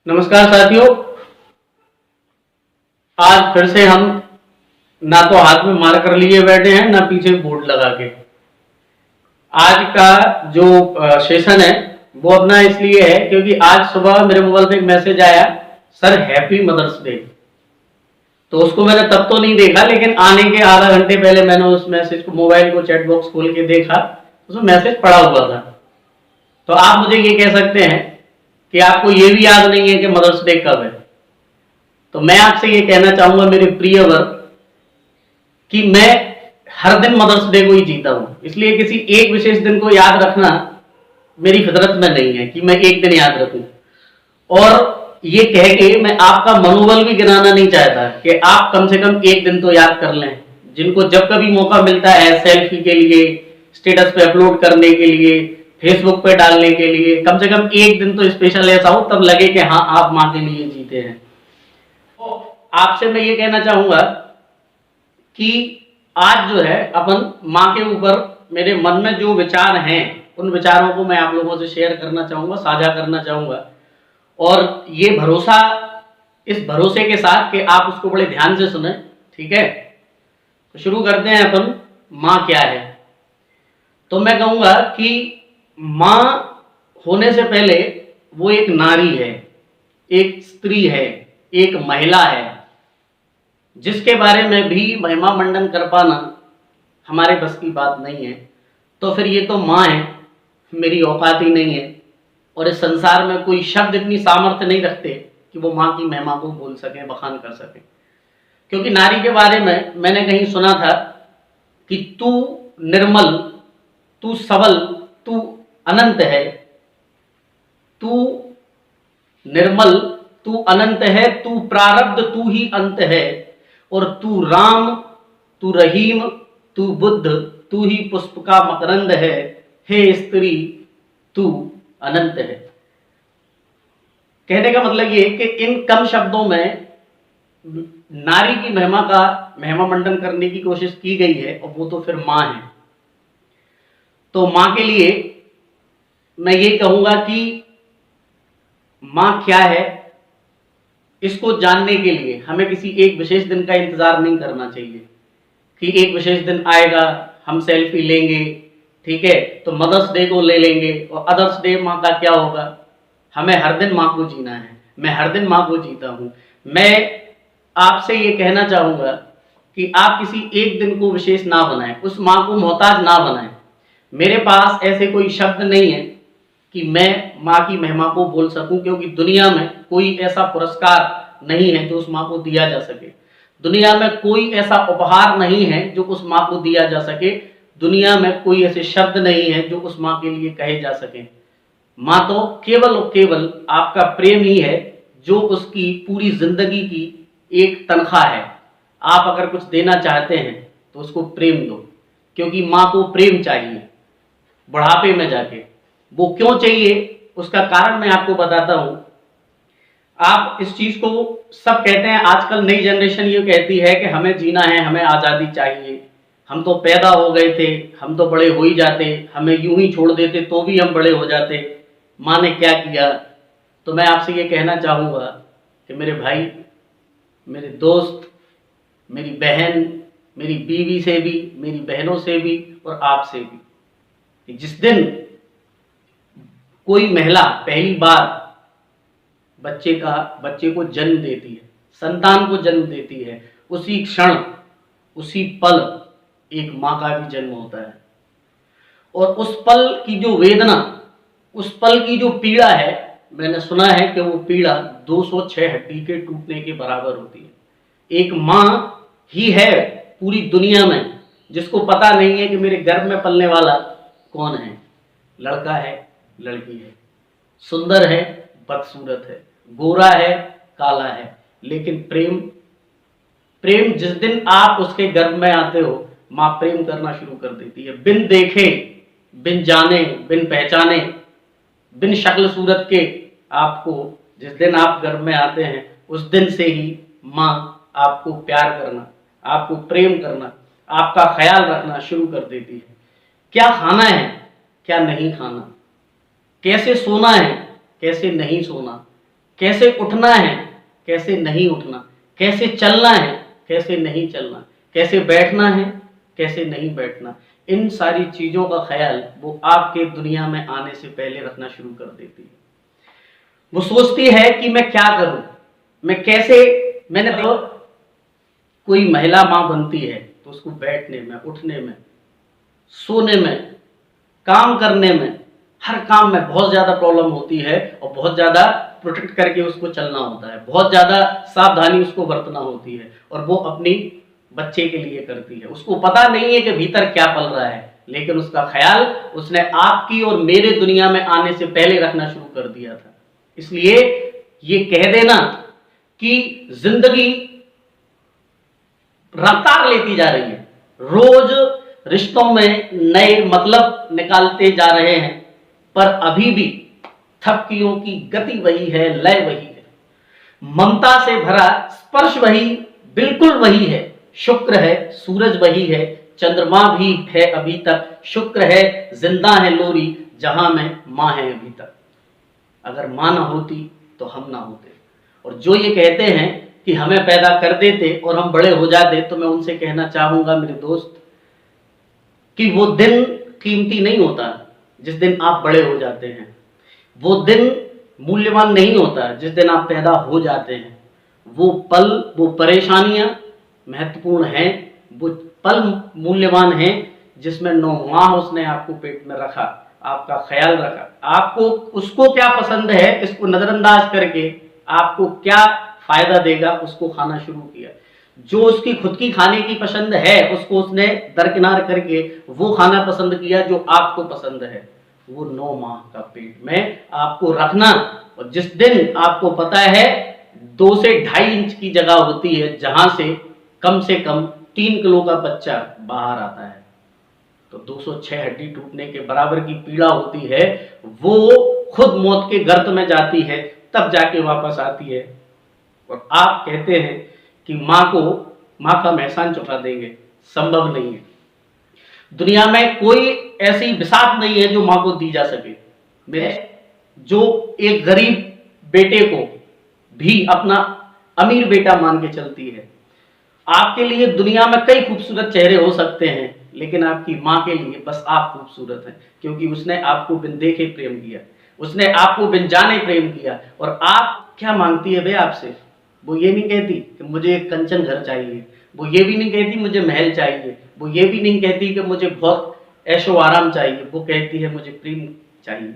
नमस्कार साथियों। आज फिर से हम ना तो हाथ में मार्कर लिए बैठे हैं ना पीछे बोर्ड लगा के। आज का जो सेशन है वो अपना इसलिए है क्योंकि आज सुबह मेरे मोबाइल पे एक मैसेज आया, सर हैप्पी मदर्स डे। तो उसको मैंने तब तो नहीं देखा, लेकिन आने के आधा घंटे पहले मैंने उस मैसेज को, मोबाइल को चैट बॉक्स खोल के देखा, उसमें मैसेज पड़ा हुआ था। तो आप मुझे ये कह सकते हैं कि आपको ये भी याद नहीं है कि मदर्स डे कब है। तो मैं आपसे ये कहना चाहूंगा मेरे प्रिय वर्ग कि मैं हर दिन मदर्स डे को ही जीता हूं, इसलिए किसी एक विशेष दिन को याद रखना मेरी फितरत में नहीं है कि मैं एक दिन याद रखूं। और ये कह के मैं आपका मनोबल भी गिराना नहीं चाहता कि आप कम से कम एक दिन तो याद कर लें। जिनको जब कभी मौका मिलता है सेल्फी के लिए, स्टेटस पे अपलोड करने के लिए, फेसबुक पे डालने के लिए, कम से कम एक दिन तो स्पेशल ऐसा हो तब लगे कि हाँ आप माँ के लिए जीते हैं। आपसे मैं ये कहना चाहूंगा कि आज जो है अपन माँ के ऊपर मेरे मन में जो विचार हैं उन विचारों को मैं आप लोगों से शेयर करना चाहूंगा, साझा करना चाहूंगा। और ये भरोसा, इस भरोसे के साथ कि आप उसको बड़े ध्यान से सुने, ठीक है। तो शुरू करते हैं अपन, माँ क्या है। तो मैं कहूंगा कि माँ होने से पहले वो एक नारी है, एक स्त्री है, एक महिला है, जिसके बारे में भी महिमा मंडन कर पाना हमारे बस की बात नहीं है। तो फिर ये तो माँ है, मेरी औकात ही नहीं है। और इस संसार में कोई शब्द इतनी सामर्थ्य नहीं रखते कि वो माँ की महिमा को बोल सके, बखान कर सके। क्योंकि नारी के बारे में मैंने कहीं सुना था कि तू निर्मल, तू सबल, तू अनंत है, तू निर्मल, तू अनंत है, तू प्रारब्ध, तू ही अंत है, और तू राम, तू रहीम, तू बुद्ध, तू ही पुष्प का मकरंद है, हे स्त्री तू अनंत है। कहने का मतलब ये कि इन कम शब्दों में नारी की महिमा मंडन करने की कोशिश की गई है, और वो तो फिर माँ है। तो माँ के लिए मैं ये कहूंगा कि माँ क्या है, इसको जानने के लिए हमें किसी एक विशेष दिन का इंतजार नहीं करना चाहिए कि एक विशेष दिन आएगा हम सेल्फी लेंगे, ठीक है, तो मदर्स डे को ले लेंगे और अदर्स डे माँ का क्या होगा। हमें हर दिन माँ को जीना है, मैं हर दिन माँ को जीता हूँ। मैं आपसे ये कहना चाहूँगा कि आप किसी एक दिन को विशेष ना बनाएं, उस माँ को मोहताज ना बनाएं। मेरे पास ऐसे कोई शब्द नहीं है कि मैं माँ की महिमा को बोल सकूं, क्योंकि दुनिया में कोई ऐसा पुरस्कार नहीं है जो उस माँ को दिया जा सके। दुनिया में कोई ऐसा उपहार नहीं है जो उस माँ को दिया जा सके। दुनिया में कोई ऐसे शब्द नहीं है जो उस माँ के लिए कहे जा सके। माँ तो केवल और केवल आपका प्रेम ही है, जो उसकी पूरी जिंदगी की एक तनख्वाह है। आप अगर कुछ देना चाहते हैं तो उसको प्रेम दो, क्योंकि माँ को प्रेम चाहिए बुढ़ापे में जाके। वो क्यों चाहिए उसका कारण मैं आपको बताता हूं। आप इस चीज को सब कहते हैं, आजकल नई जनरेशन ये कहती है कि हमें जीना है, हमें आजादी चाहिए, हम तो पैदा हो गए थे, हम तो बड़े हो ही जाते, हमें यूं ही छोड़ देते तो भी हम बड़े हो जाते, माँ ने क्या किया। तो मैं आपसे ये कहना चाहूंगा कि मेरे भाई, मेरे दोस्त, मेरी बहन, मेरी बीवी से भी, मेरी बहनों से भी और आपसे भी, जिस दिन कोई महिला पहली बार बच्चे को जन्म देती है, संतान को जन्म देती है, उसी क्षण, उसी पल एक माँ का भी जन्म होता है। और उस पल की जो वेदना, उस पल की जो पीड़ा है, मैंने सुना है कि वो पीड़ा 206 हड्डी के टूटने के बराबर होती है। एक माँ ही है पूरी दुनिया में जिसको पता नहीं है कि मेरे गर्भ में पलने वाला कौन है, लड़का है, लड़की है, सुंदर है, बदसूरत है, गोरा है, काला है, लेकिन प्रेम, प्रेम जिस दिन आप उसके गर्भ में आते हो, माँ प्रेम करना शुरू कर देती है। बिन देखे, बिन जाने, बिन पहचाने, बिन शक्ल सूरत के आपको जिस दिन आप गर्भ में आते हैं, उस दिन से ही माँ आपको प्यार करना, आपको प्रेम करना, आपका ख्याल रखना शुरू कर देती है। क्या खाना है, क्या नहीं खाना, कैसे सोना है, कैसे नहीं सोना, कैसे उठना है, कैसे नहीं उठना, कैसे चलना है, कैसे नहीं चलना, कैसे बैठना है, कैसे नहीं बैठना, इन सारी चीजों का ख्याल वो आपके दुनिया में आने से पहले रखना शुरू कर देती है। वो सोचती है कि मैं क्या करूं, मैं कैसे, मैंने देखो कोई महिला मां बनती है तो उसको बैठने में, उठने में, सोने में, काम करने में, हर काम में बहुत ज्यादा प्रॉब्लम होती है और बहुत ज्यादा प्रोटेक्ट करके उसको चलना होता है, बहुत ज्यादा सावधानी उसको बरतना होती है और वो अपनी बच्चे के लिए करती है। उसको पता नहीं है कि भीतर क्या पल रहा है, लेकिन उसका ख्याल उसने आपकी और मेरे दुनिया में आने से पहले रखना शुरू कर दिया था। इसलिए ये कह देना कि जिंदगी रफ्तार लेती जा रही है, रोज रिश्तों में नए मतलब निकालते जा रहे हैं, पर अभी भी थपकियों की गति वही है, लय वही है, ममता से भरा स्पर्श वही, बिल्कुल वही है, शुक्र है सूरज वही है, चंद्रमा भी है अभी तक, शुक्र है जिंदा है लोरी, जहां में मां है अभी तक। अगर मां ना होती तो हम ना होते। और जो ये कहते हैं कि हमें पैदा कर देते और हम बड़े हो जाते, तो मैं उनसे कहना चाहूंगा मेरे दोस्त कि वो दिन कीमती नहीं होता जिस दिन आप बड़े हो जाते हैं, वो दिन मूल्यवान नहीं होता जिस दिन आप पैदा हो जाते हैं। वो पल, वो परेशानियां महत्वपूर्ण हैं, वो पल मूल्यवान हैं जिसमें 9 माह उसने आपको पेट में रखा, आपका ख्याल रखा, आपको उसको क्या पसंद है इसको नजरअंदाज करके आपको क्या फायदा देगा उसको खाना शुरू किया। जो उसकी खुद की खाने की पसंद है उसको उसने दरकिनार करके वो खाना पसंद किया जो आपको पसंद है। वो 9 माह का पेट में आपको रखना, और जिस दिन आपको पता है 2 से 2.5 इंच की जगह होती है जहां से कम 3 किलो का बच्चा बाहर आता है, तो 206 हड्डी टूटने के बराबर की पीड़ा होती है। वो खुद मौत के गर्त में जाती है, तब जाके वापस आती है, और आप कहते हैं कि मां का हम एहसान चुका देंगे। संभव नहीं है। दुनिया में कोई ऐसी विसात नहीं है जो मां को दी जा सके। मैं जो एक गरीब बेटे को भी अपना अमीर बेटा मान के चलती है। आपके लिए दुनिया में कई खूबसूरत चेहरे हो सकते हैं, लेकिन आपकी मां के लिए बस आप खूबसूरत हैं, क्योंकि उसने आपको बिन देखे प्रेम किया, उसने आपको बिन जाने प्रेम किया। और आप क्या मांगती है वे आपसे? वो ये नहीं कहती कि मुझे एक कंचन घर चाहिए, वो ये भी नहीं कहती मुझे महल चाहिए, वो ये भी नहीं कहती कि मुझे बहुत ऐशो आराम चाहिए, वो कहती है मुझे प्रेम चाहिए।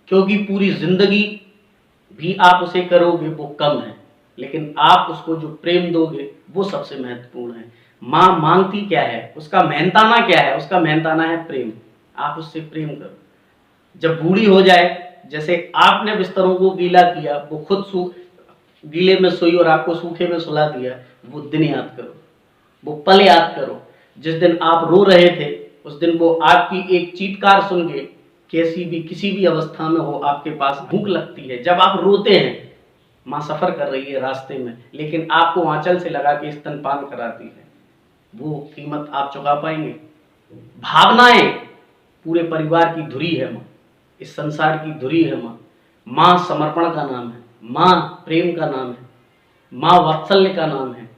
क्योंकि पूरी जिंदगी भी आप उसे करोगे वो कम है, लेकिन आप उसको जो प्रेम दोगे वो सबसे महत्वपूर्ण है। माँ मांगती क्या है, उसका मेहनताना क्या है? उसका मेहनताना है प्रेम। आप उससे प्रेम करो। जब बूढ़ी हो जाए, जैसे आपने बिस्तरों को गीला किया, वो खुद गीले में सोई और आपको सूखे में सुला दिया, वो दिन याद करो, वो पल याद करो जिस दिन आप रो रहे थे। उस दिन वो आपकी एक चीत्कार सुन के किसी भी अवस्था में हो, आपके पास भूख लगती है। जब आप रोते हैं, माँ सफर कर रही है रास्ते में, लेकिन आपको आंचल से लगा के स्तनपान कराती है, वो कीमत आप चुका पाएंगे? भावनाएं पूरे परिवार की धुरी है माँ, इस संसार की धुरी है माँ। माँ समर्पण का नाम है, माँ प्रेम का नाम है, माँ वात्सल्य का नाम है,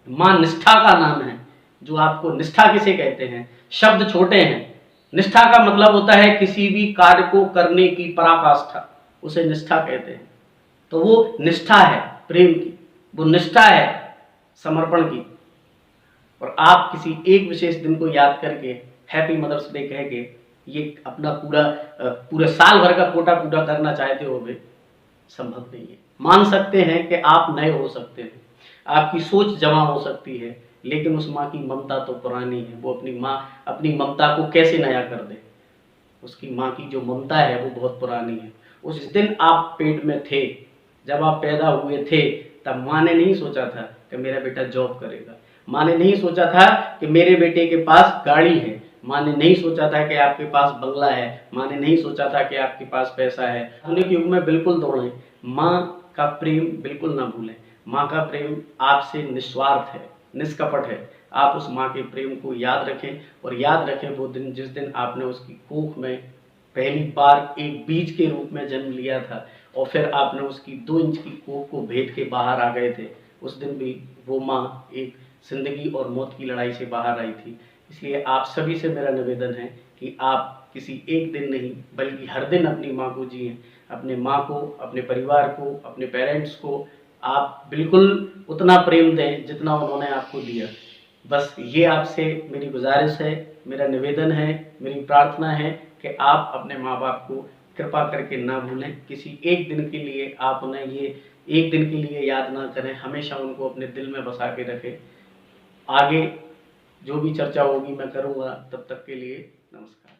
माँ निष्ठा का नाम है। जो आपको निष्ठा किसे कहते हैं? शब्द छोटे हैं। निष्ठा का मतलब होता है किसी भी कार्य को करने की पराकाष्ठा, उसे निष्ठा कहते हैं। तो वो निष्ठा है प्रेम की, वो निष्ठा है समर्पण की। और आप किसी एक विशेष दिन को याद करके हैप्पी मदर्स डे कह के ये अपना पूरे साल भर का कोटा पूरा करना चाहते हो, वे संभव नहीं है। मान सकते हैं कि आप नए हो सकते हैं, आपकी सोच जमा हो सकती है, लेकिन उस माँ की ममता तो पुरानी है। वो अपनी ममता को कैसे नया कर दे? उसकी माँ की जो ममता है वो बहुत पुरानी है। उस दिन आप पेट में थे, जब आप पैदा हुए थे, तब माँ ने नहीं सोचा था कि मेरा बेटा जॉब करेगा, माँ ने नहीं सोचा था कि मेरे बेटे के पास गाड़ी है, माँ ने नहीं सोचा था कि आपके पास बंगला है, माँ ने नहीं सोचा था कि आपके पास पैसा है। आधुनिक युग में बिल्कुल दौड़ें, माँ का प्रेम बिल्कुल ना भूलें। माँ का प्रेम आपसे निस्वार्थ है, निष्कपट है। आप उस माँ के प्रेम को याद रखें, और याद रखें वो दिन जिस दिन आपने उसकी कोख में पहली बार एक बीज के रूप में जन्म लिया था और फिर आपने उसकी 2 इंच की कोख को भेद के बाहर आ गए थे, उस दिन भी वो माँ एक ज़िंदगी और मौत की लड़ाई से बाहर आई थी। इसलिए आप सभी से मेरा निवेदन है कि आप किसी एक दिन नहीं बल्कि हर दिन अपनी माँ को जिएँ। अपने माँ को, अपने परिवार को, अपने पेरेंट्स को आप बिल्कुल उतना प्रेम दें जितना उन्होंने आपको दिया। बस ये आपसे मेरी गुज़ारिश है, मेरा निवेदन है, मेरी प्रार्थना है कि आप अपने माँ-बाप को कृपा करके ना भूलें। किसी एक दिन के लिए आप उन्हें ये एक दिन के लिए याद ना करें, हमेशा उनको अपने दिल में बसा के रखें। आगे जो भी चर्चा होगी मैं करूँगा, तब तक के लिए नमस्कार।